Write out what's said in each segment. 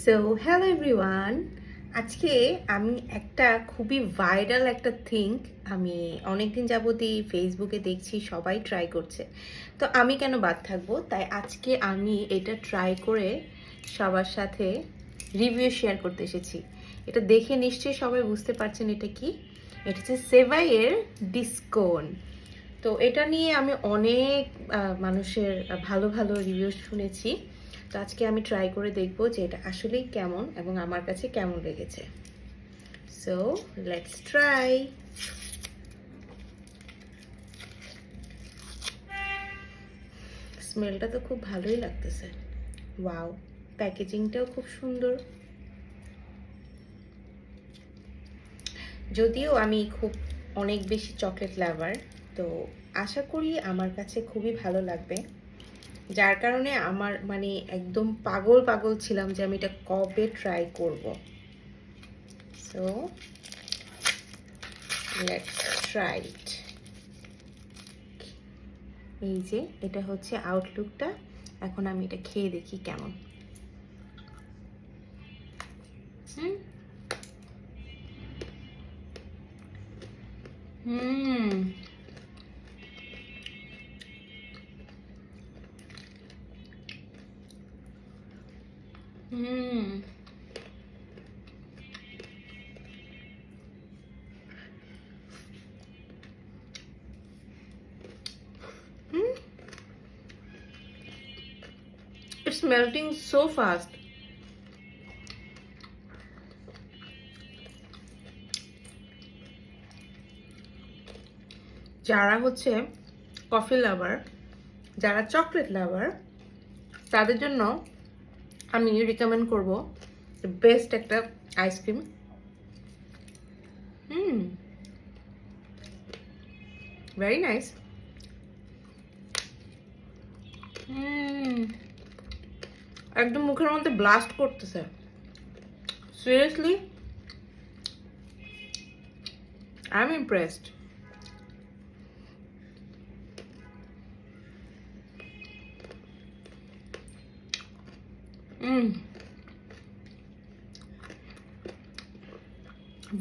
So hello everyone, আজকে আমি একটা খুবই ভাইরাল একটা থিঙ্ক আমি অনেকদিন যাবতই ফেসবুকে দেখছি সবাই ট্রাই করছে। তো আমি কেন বাদ থাকবো, তাই আজকে আমি এটা ট্রাই করে সবার সাথে রিভিউ শেয়ার করতে এসেছি। এটা দেখে নিশ্চয়ই সবাই বুঝতে পারছেন এটা কি। এটা হচ্ছে সেভাইয়ের ডিসকোন। তো এটা নিয়ে আমি অনেক মানুষের ভালো ভালো রিভিউ শুনেছি। তো আজকে আমি ট্রাই করে দেখব যে এটা আসলেই কেমন এবং আমার কাছে কেমন লেগেছে। So let's try. স্মেলটা তো খুব ভালোই লাগতেছে। ওয়াও, প্যাকেজিংটাও খুব সুন্দর। যদিও আমি খুব অনেক বেশি চকলেট লাভার, তো আশা করি আমার কাছে খুবই ভালো লাগবে, যার কারণে আমার মানে একদম পাগল পাগল ছিলাম যে আমি এটা কবে ট্রাই করব। So let's try it. এই যে এটা হচ্ছে আউটলুকটা। এখন আমি এটা খেয়ে দেখি কেমন। হুম হুম It's melting so fast. যারা হচ্ছে কফি লাভার, যারা চকলেট লাভার, তাদের জন্য আমি রিকমেন্ড করব বেস্ট একটা আইসক্রিম। Very nice. একদম মুখের মধ্যে ব্লাস্ট করতেছে। Seriously I am impressed.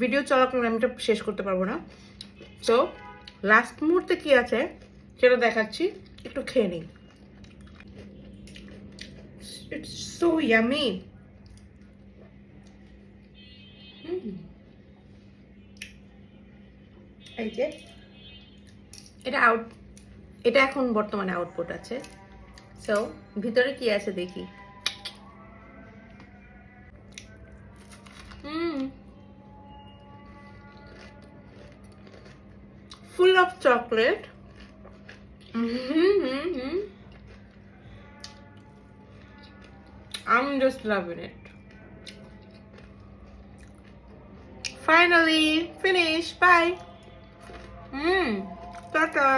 Video চলাকালীন আমি এটা শেষ করতে পারবো না। সো লাস্ট মুহূর্তে কি আছে সেটা দেখাচ্ছি, একটু খেয়ে নিই। It's so yummy. এই যে এটা এখন বর্তমানে আউটপুট আছে। সো ভিতরে কি আছে দেখি। Full of chocolate. I'm just loving it. Finally finished. Bye. Ta-ta.